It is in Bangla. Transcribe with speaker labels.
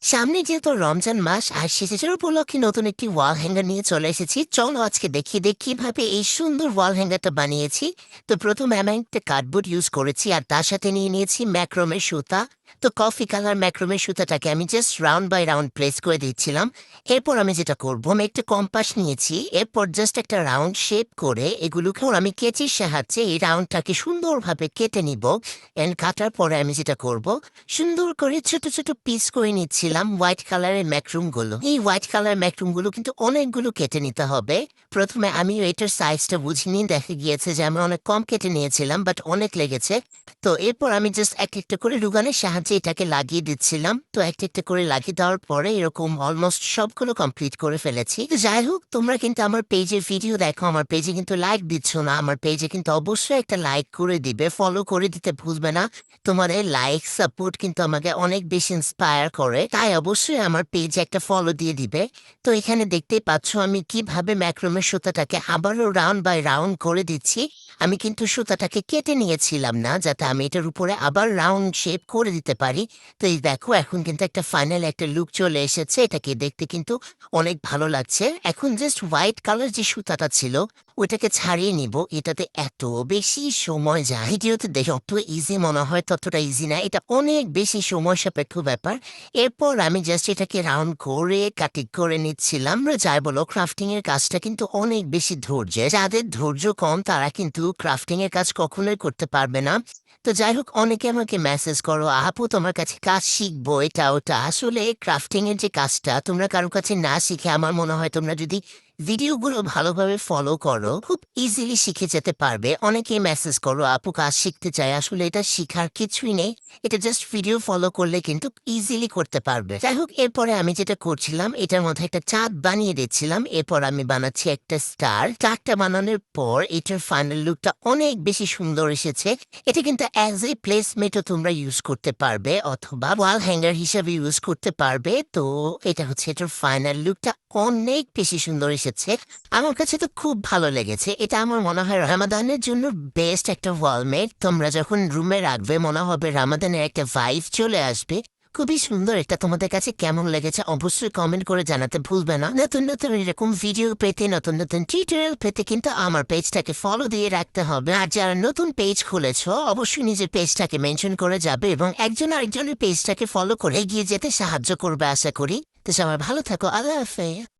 Speaker 1: সামনে যেহেতু রমজান মাস আর সেটার উপলক্ষে নতুন একটি ওয়াল হ্যাঙ্গার নিয়ে চলে এসেছি। চলো আজকে দেখিয়ে দিই কিভাবে এই সুন্দর ওয়াল হ্যাঙ্গারটা বানিয়েছি। তো প্রথমে আমি একটা কার্ডবোর্ড ইউজ করেছি আর তার সাথে নিয়ে নিয়েছি ম্যাক্রোমের সুতা। তো কফি কালার ম্যাক্রোমের সুতাটাকে আমি just round by round place করে দিচ্ছিলাম। এরপর আমি যেটা করবো, আমি একটা কম্পাস নিয়েছি। এরপর জাস্ট একটা রাউন্ড শেপ করে এগুলোকেও আমি কেচির সাহায্যে এই রাউন্ডটাকে সুন্দরভাবে কেটে নিব। এন্ড কাটার পরে আমি যেটা করব, সুন্দর করে ছোট ছোট পিস করে নিচ্ছিলাম হোয়াইট কালারের ম্যাক্রুমগুলো। এই হোয়াইট কালার ম্যাক্রুমগুলো কিন্তু অনেকগুলো কেটে নিতে হবে। প্রথমে আমি এটার সাইজটা বুঝিনি, দেখা গিয়েছে যে আমি অনেক কম কেটে নিয়েছিলাম, বাট অনেক লেগেছে। তো এরপর আমি জাস্ট একটা একটা করে রুগানের সাহায্যে এটাকে লাগিয়ে দিচ্ছিলাম। তো একটা একটা করে লাগিয়ে দেওয়ার পরে এরকম অলমোস্ট সবগুলো কমপ্লিট করে ফেলেছি। তো যাই হোক, তোমরা কিন্তু আমার পেজের ভিডিও দেখো, আমার পেজে কিন্তু লাইক দিচ্ছ না। আমার পেজে কিন্তু অবশ্যই একটা লাইক করে দিবে, ফলো করে দিতে ভুলবে না। তোমাদের লাইক সাপোর্ট কিন্তু আমাকে অনেক বেশি ইন্সপায়ার করে, তাই অবশ্যই আমার পেজে একটা ফলো দিয়ে দিবে। তো এখানে দেখতেই পাচ্ছ আমি কিভাবে ম্যাক্রোমের সুতাটাকে আবারও রাউন্ড বাই রাউন্ড করে দিচ্ছি। আমি কিন্তু সুতাটাকে কেটে নিয়েছিলাম না, যাতে আমি এটার উপরে আবার রাউন্ড শেপ করে দিতে পারি। তো এই দেখো, এখন কিন্তু একটা ফাইনাল একটা লুক চলে এসেছে। এটাকে দেখতে কিন্তু অনেক ভালো লাগছে। এখন জাস্ট হোয়াইট কালার যে সুতাটা ছিল ওইটাকে ছাড়িয়ে নিব। এটাতে এত বেশি সময় যায়, ভিডিওতে দেখে অত ইজি মনে হয়, ততটা ইজি না। এটা অনেক বেশি সময় সাপেক্ষ ব্যাপার। এরপর আমি জাস্ট এটাকে রাউন্ড করে কাটিং করে নিচ্ছিলাম। যাই বলো, ক্রাফটিং এর কাজটা কিন্তু অনেক বেশি ধৈর্যের। যাদের ধৈর্য কম তারা কিন্তু ক্রাফটিং এর কাজ কখনোই করতে পারবে না। তো যাই হোক, অনেকে আমাকে মেসেজ করো, আপু তোমার কাছে কাজ শিখবো এটা ওটা। আসলে ক্রাফটিং এর যে কাজটা তোমরা কারো কাছে না শিখে, আমার মনে হয় তোমরা যদি ভিডিওগুলো ভালোভাবে ফলো করো খুব ইজিলি শিখে যেতে পারবে। অনেকেই মেসেজ করো, আপু কাজ শিখতে চাই। আসলে এটা শিখার কিছুই নেই, এটা জাস্ট ভিডিও ফলো করলে কিন্তু ইজিলি করতে পারবে। যাই হোক, এরপরে আমি যেটা করছিলাম, এটার মধ্যে একটা চাঁদ বানিয়ে দিচ্ছিলাম। এরপর আমি বানাচ্ছি একটা স্টার। চারটা বানানোর পর এটার ফাইনাল লুকটা অনেক বেশি সুন্দর এসেছে। এটা কিন্তু অ্যাজ এ প্লেসমেটও তোমরা ইউজ করতে পারবে অথবা ওয়াল হ্যাঙ্গার হিসেবে ইউজ করতে পারবে। তো এটা হচ্ছে এটার ফাইনাল লুকটা, অনেক বেশি সুন্দর এসেছে। আমার কাছে তো খুব ভালো লেগেছে। এটা আমার মনে হয় রামাদানের জন্য বেস্ট একটা ওয়ালমেট। তোমরা যখন রুমে রাখবে মনে হবে রামাদানের একটা ভাইব চলে আসবে। খুবই সুন্দর। এটা তোমাদের কাছে কেমন লেগেছে অবশ্যই কমেন্ট করে জানাতে ভুলবে না। নতুন নতুন এরকম ভিডিও পেতে, নতুন নতুন টিউটোরিয়াল পেতে কিন্তু আমার পেজটাকে ফলো দিয়ে রাখতে হবে। আর যারা নতুন পেজ খুলেছো অবশ্যই নিজের পেজটাকে মেনশন করে যাবে এবং একজন আরেকজনের পেজটাকে ফলো করে এগিয়ে যেতে সাহায্য করবে আশা করি। তো সবাই ভালো থাকো, আল্লাহ হাফেজ।